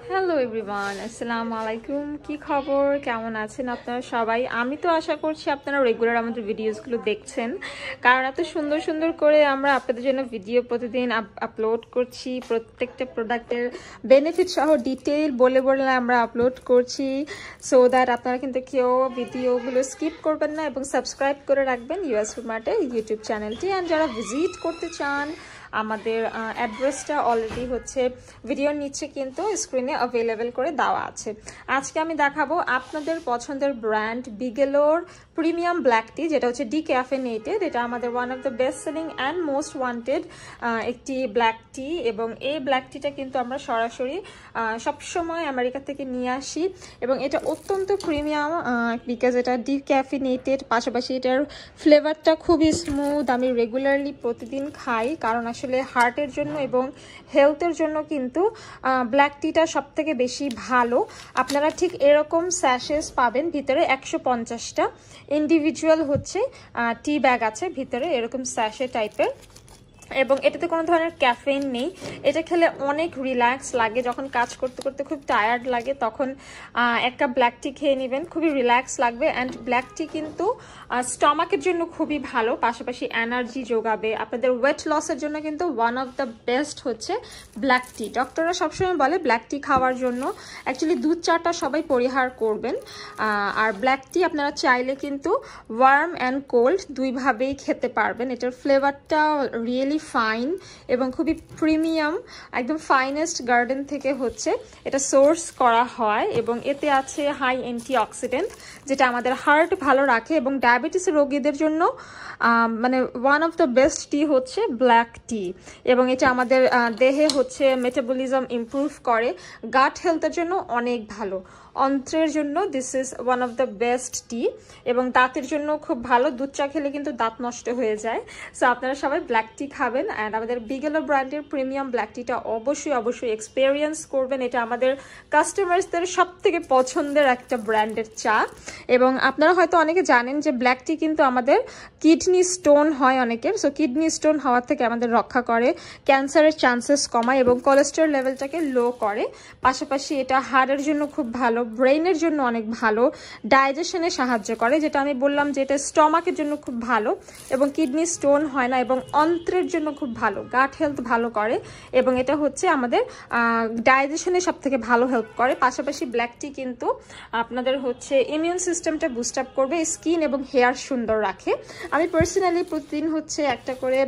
Hello everyone, আসসালামু আলাইকুম। কি খবর, কেমন আছেন আপনারা সবাই? আমি তো আশা করছি আপনারা রেগুলার আমাদের ভিডিওসগুলো দেখছেন, কারণ এত সুন্দর সুন্দর করে আমরা আপনাদের জন্য ভিডিও প্রতিদিন আপলোড করছি। প্রত্যেকটা প্রোডাক্টের বেনিফিট সহ ডিটেইল বলে বলে আমরা আপলোড করছি, সো দ্যাট আপনারা কিন্তু কেউ ভিডিওগুলো স্কিপ করবেন না এবং সাবস্ক্রাইব করে রাখবেন ইউএস ফুড মার্টের ইউটিউব চ্যানেলটি। অ্যান্ড যারা ভিজিট করতে চান, আমাদের অ্যাড্রেসটা অলরেডি হচ্ছে ভিডিওর নিচে কিন্তু স্ক্রিনে অ্যাভেলেবেল করে দেওয়া আছে। আজকে আমি দেখাবো আপনাদের পছন্দের ব্র্যান্ড বিগেলোর প্রিমিয়াম ব্ল্যাক টি, যেটা হচ্ছে ডিক্যাফেনেটেড। এটা আমাদের one of the best selling and most wanted একটি ব্ল্যাক টি, এবং এই ব্ল্যাক টিটা কিন্তু আমরা সরাসরি সবসময় আমেরিকা থেকে নিয়ে আসি, এবং এটা অত্যন্ত প্রিমিয়াম বিকজ এটা ডিক্যাফেনেটেড। পাশাপাশি এটার ফ্লেভারটা খুবই স্মুথ। আমি রেগুলারলি প্রতিদিন খাই, কারণ আসলে হার্টের জন্য এবং হেলথের জন্য কিন্তু ব্ল্যাক টিটা সব থেকে বেশি ভালো। আপনারা ঠিক এরকম স্যাশেস পাবেন, ভিতরে 150টা ইন্ডিভিজুয়াল হচ্ছে টি ব্যাগ আছে ভিতরে, এরকম স্যাশে টাইপের, এবং এটাতে কোনো ধরনের ক্যাফেইন নেই। এটা খেলে অনেক রিল্যাক্স লাগে, যখন কাজ করতে করতে খুব টায়ার্ড লাগে তখন এক কাপ ব্ল্যাক টি খেয়ে নেবেন, খুবই রিল্যাক্স লাগবে। অ্যান্ড ব্ল্যাক টি কিন্তু স্টমাকের জন্য খুবই ভালো, পাশাপাশি এনার্জি যোগাবে। আপনাদের ওয়েট লসের জন্য কিন্তু ওয়ান অফ দ্য বেস্ট হচ্ছে ব্ল্যাক টি। ডক্টররা সবসময় বলে ব্ল্যাক টি খাওয়ার জন্য, অ্যাকচুয়ালি দুধ চাটা সবাই পরিহার করবেন। আর ব্ল্যাক টি আপনারা চাইলে কিন্তু ওয়ার্ম অ্যান্ড কোল্ড দুইভাবেই খেতে পারবেন। এটার ফ্লেভারটা রিয়েলি ফাইন এবং খুবই প্রিমিয়াম, একদম ফাইনেস্ট গার্ডেন থেকে হচ্ছে এটা সোর্স করা হয়, এবং এতে আছে হাই অ্যান্টি অক্সিডেন্ট, যেটা আমাদের হার্ট ভালো রাখে। এবং ডায়াবেটিস রোগীদের জন্য মানে ওয়ান অফ দ্য বেস্ট টি হচ্ছে ব্ল্যাক টি, এবং এটা আমাদের দেহে হচ্ছে মেটাবলিজম ইমপ্রুভ করে, গাট হেলথের জন্য অনেক ভালো, অন্ত্রের জন্য this is one of the best টি, এবং দাঁতের জন্য খুব ভালো। দুধ চা খেলে কিন্তু দাঁত নষ্ট হয়ে যায়, সো আপনারা সবাই ব্ল্যাক টি খাবেন। অ্যান্ড আমাদের বিগেলো ব্র্যান্ডের প্রিমিয়াম ব্ল্যাক টিটা অবশ্যই এক্সপেরিয়েন্স করবেন। এটা আমাদের কাস্টমার্সদের সব থেকে পছন্দের একটা ব্র্যান্ডের চা। এবং আপনারা হয়তো অনেকে জানেন যে ব্ল্যাক টি কিন্তু আমাদের কিডনি স্টোন হয় অনেকের, সো কিডনি স্টোন হওয়ার থেকে আমাদের রক্ষা করে, ক্যান্সারের চান্সেস কমায় এবং কোলেস্টেরল লেভেলটাকে লো করে। পাশাপাশি এটা হার্টের জন্য খুব ভালো, ব্রেইনের জন্য অনেক ভালো, ডাইজেশনে সাহায্য করে, যেটা আমি বললাম যে এটা স্টমাকের জন্য খুব ভালো, এবং কিডনি স্টোন হয় না, এবং অন্ত্রের জন্য খুব ভালো, গাট হেলথ ভালো করে, এবং এটা হচ্ছে আমাদের ডাইজেশনে সব থেকে ভালো হেল্প করে। পাশাপাশি ব্ল্যাক টি কিন্তু আপনাদের হচ্ছে ইমিউন সিস্টেমটা বুস্ট আপ করবে, স্কিন এবং হেয়ার সুন্দর রাখে। আমি পার্সোনালি প্রতিদিন হচ্ছে একটা করে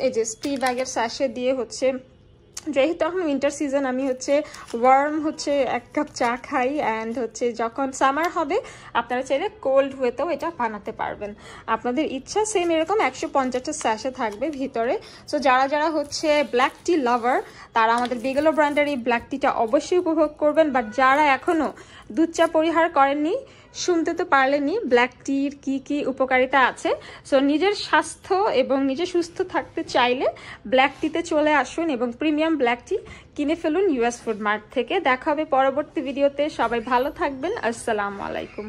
এই যে টি ব্যাগের স্যাশে দিয়ে হচ্ছে, যেহেতু এখন উইন্টার সিজন, আমি হচ্ছে ওয়ার্ম হচ্ছে 1 কাপ চা খাই। অ্যান্ড হচ্ছে যখন সামার হবে আপনারা চাইলে কোল্ড ওয়েতেও এটা বানাতে পারবেন, আপনাদের ইচ্ছা। সেম এরকম 150টা স্যাশে থাকবে ভিতরে। সো যারা হচ্ছে ব্ল্যাক টি লাভার, তারা আমাদের বিগেলো ব্র্যান্ডের এই ব্ল্যাক টিটা অবশ্যই উপভোগ করবেন। বাট যারা এখনও দুধ চা পরিহার করেননি, শুনতে তো পারলেনি ব্ল্যাক টির কি উপকারিতা আছে, সো নিজের স্বাস্থ্য এবং নিজে সুস্থ থাকতে চাইলে ব্ল্যাক টিতে চলে আসুন এবং প্রিমিয়াম ব্ল্যাক টি কিনে ফেলুন ইউএস ফুড মার্ট থেকে। দেখা হবে পরবর্তী ভিডিওতে, সবাই ভালো থাকবেন। আসসালামু আলাইকুম।